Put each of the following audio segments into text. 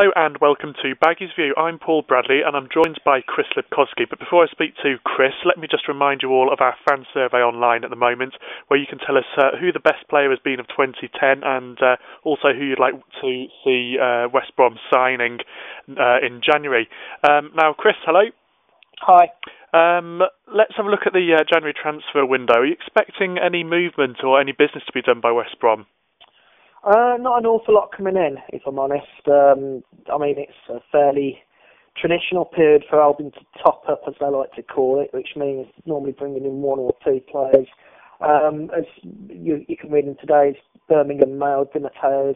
Hello and welcome to Baggies View. I'm Paul Bradley and I'm joined by Chris Lipkowski. But before I speak to Chris, let me just remind you all of our fan survey online at the moment, where you can tell us who the best player has been of 2010 and also who you'd like to see West Brom signing in January. Now, Chris, hello. Hi. Let's have a look at the January transfer window. Are you expecting any movement or any business to be done by West Brom? Not an awful lot coming in, if I'm honest. I mean, it's a fairly traditional period for Albion to top up, as they like to call it, which means normally bringing in one or two players. As you can read in today's Birmingham Mail, Matteo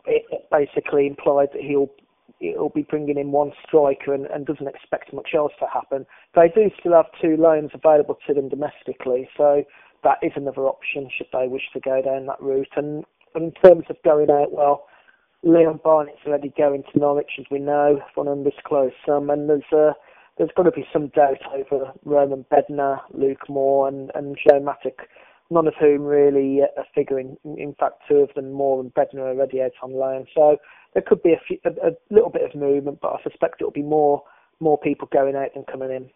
it basically implied that he'll be bringing in one striker and doesn't expect much else to happen. They do still have two loans available to them domestically, so that is another option should they wish to go down that route. And in terms of going out, well, Leon Barnett's already going to Norwich, as we know, for an undisclosed sum, and there's got to be some doubt over Roman Bednar, Luke Moore and Joe Mattock, none of whom really are figuring. In fact, two of them, Moore and Bednar, are already out on loan. So there could be a little bit of movement, but I suspect it'll be more people going out than coming in.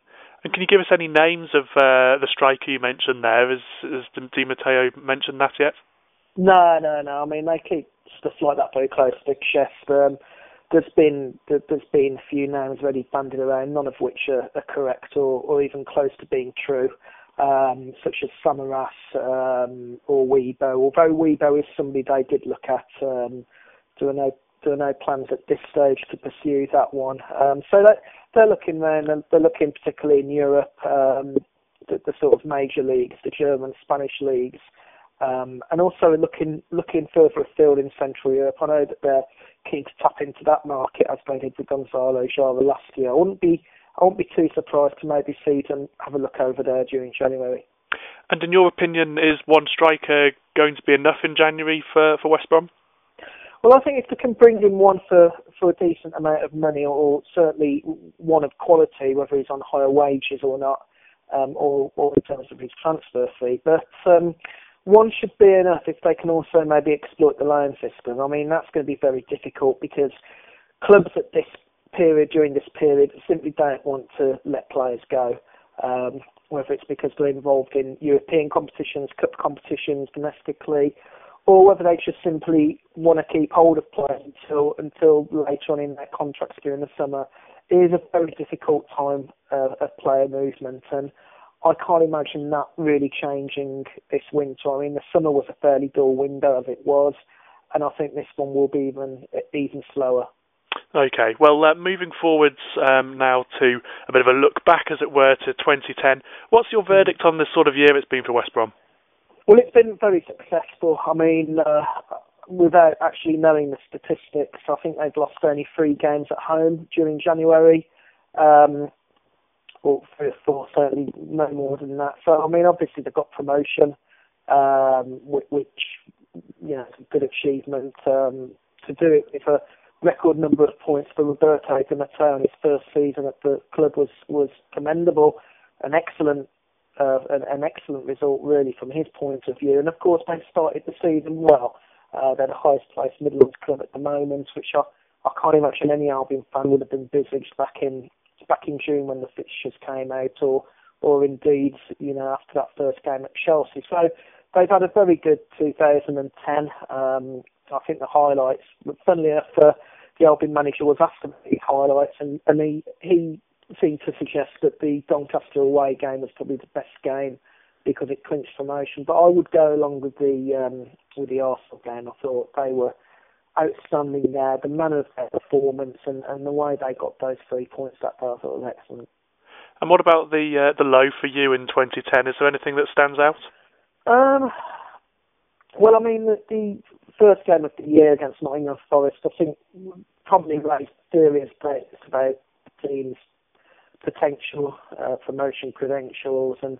And can you give us any names of the striker you mentioned there? Has Di Matteo mentioned that yet? No. I mean, they keep stuff like that very close to the chest. There's been a few names already bandied around, none of which are correct or even close to being true, such as Samaras or Weibo. Although Weibo is somebody they did look at, there are no plans at this stage to pursue that one. So they're looking around, and they're looking particularly in Europe, the sort of major leagues, the German, Spanish leagues. And also looking further afield in Central Europe. I know that they're keen to tap into that market as they did with Gonzalo Jara last year. I won't be too surprised to maybe see them have a look over there during January. And in your opinion, is one striker going to be enough in January for West Brom? Well, I think if they can bring in one for a decent amount of money, or certainly one of quality, whether he's on higher wages or not, or in terms of his transfer fee, but one should be enough if they can also maybe exploit the loan system. I mean, that's going to be very difficult because clubs at during this period, simply don't want to let players go, whether it's because they're involved in European competitions, cup competitions, domestically, or whether they just simply want to keep hold of players until later on in their contracts during the summer. It is a very difficult time of player movement, and I can't imagine that really changing this winter. I mean, the summer was a fairly dull window as it was, and I think this one will be even slower. Okay, well, moving forwards now to a bit of a look back, as it were, to 2010. What's your verdict on this sort of year it's been for West Brom? Well, it's been very successful. I mean, without actually knowing the statistics, I think they've lost only 3 games at home during January. Or 3 or 4, certainly no more than that. So, I mean, obviously they've got promotion, which, you know, is a good achievement. To do it with a record number of points for Roberto Di Matteo in his first season at the club was commendable. An excellent result, really, from his point of view. And, of course, they started the season well. They're the highest-placed Midlands club at the moment, which I can't imagine any Albion fan would have envisaged back in June when the fixtures came out, or indeed, you know, after that first game at Chelsea. So they've had a very good 2010. I think the highlights, funnily enough, the Albion manager was asked about the highlights, and he seemed to suggest that the Doncaster away game was probably the best game because it clinched promotion. But I would go along with the Arsenal game. I thought they were outstanding there. The manner of their performance and the way they got those 3 points that day, I thought was excellent. And what about the low for you in 2010? Is there anything that stands out? Well, I mean, the first game of the year against Nottingham Forest, I think, probably raised serious doubts about the team's potential promotion credentials. And,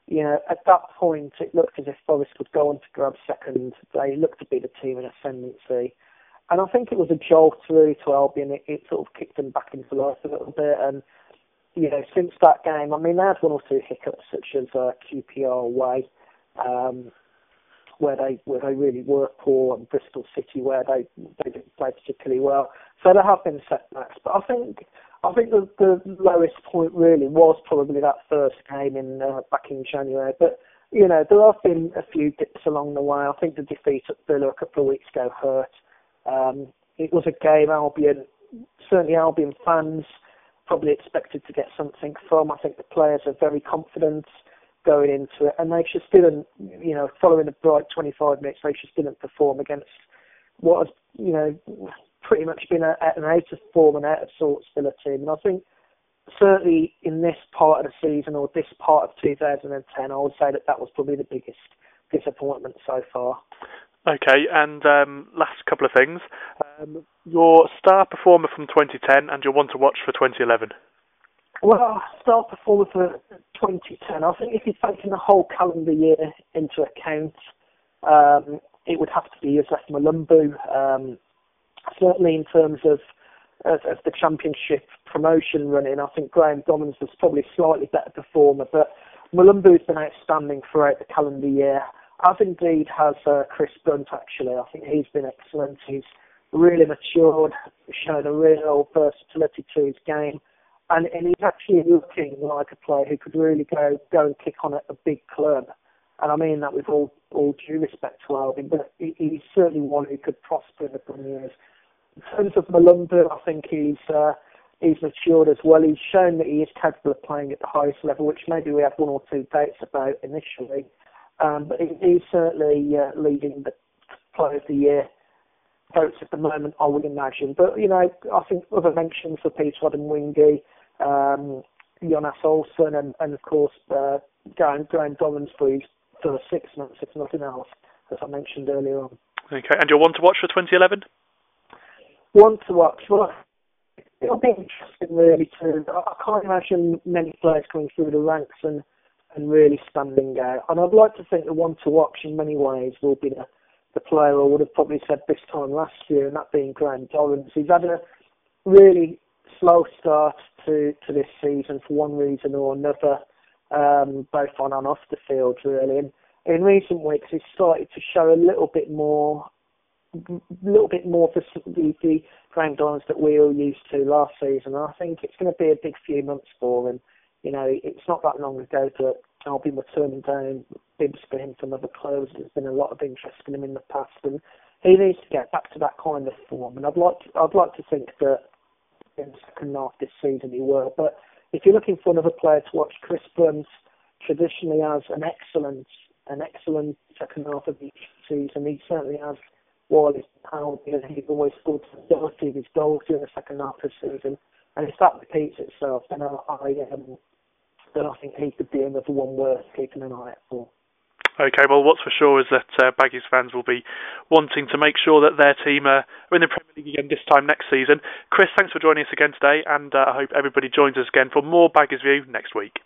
you know, at that point, it looked as if Forest would go on to grab second. They looked to be the team in ascendancy. And I think it was a jolt through to Albion. It sort of kicked them back into life a little bit. And, you know, since that game, I mean, they had 1 or 2 hiccups, such as QPR away. where they really were poor, and Bristol City where they didn't play particularly well. So there have been setbacks, but I think the lowest point really was probably that first game back in January. But there have been a few dips along the way. I think the defeat at Villa a couple of weeks ago hurt. It was a game certainly Albion fans probably expected to get something from. I think the players are very confident going into it, and they just didn't, following the bright 25 minutes, they just didn't perform against what has, pretty much been an out of form and out of sorts Villa team. And I think certainly in this part of the season, or this part of 2010, I would say that was probably the biggest disappointment so far. Okay, and last couple of things. Your star performer from 2010 and your one to watch for 2011. Well, star performer for 2010, I think if you're taking the whole calendar year into account, it would have to be Joseph Malumbu. Certainly in terms of the championship promotion running, I think Graham Dommins was probably a slightly better performer, but Malumbu's been outstanding throughout the calendar year, as indeed has Chris Brunt actually. I think he's been excellent. He's really matured, shown a real versatility to his game, and he's actually looking like a player who could really go and kick on at a big club. And I mean that with all due respect to Albion, but he's certainly one who could prosper in the coming years. In terms of Malumbu, I think he's matured as well. He's shown that he is capable of playing at the highest level, which maybe we had one or two doubts about initially. But he's certainly leading the Player of the Year votes at the moment, I would imagine. But, I think other mentions for Peter Odemwingie, Jonas Olsen, and of course, Graham Dommins for his first 6 months, if nothing else, as I mentioned earlier on. Okay, and your one to watch for 2011? One to watch? Well, it'll be interesting really too. I can't imagine many players coming through the ranks and really standing out. And I'd like to think the one to watch in many ways will be the player I would have probably said this time last year, and that being Graham Dorrans. He's had a really slow start to this season for one reason or another, both on and off the field really. And in recent weeks he's started to show a little bit more for the Graham Dorrans that we all used to last season. And I think it's going to be a big few months for him. It's not that long ago that Albion were turning down bids for him from other clubs. There's been a lot of interest in him in the past, and he needs to get back to that kind of form. And I'd like to think that in the second half this season he will. But if you're looking for another player to watch, Chris Brunt traditionally has an excellent second half of each season. He certainly has. While he's Albion, he's always scored the majority of his goals during the second half of the season. And if that repeats itself, then I think he could be another one worth keeping an eye out for. Okay, well, what's for sure is that Baggies fans will be wanting to make sure that their team are in the Premier League again this time next season. Chris, thanks for joining us again today, and I hope everybody joins us again for more Baggies View next week.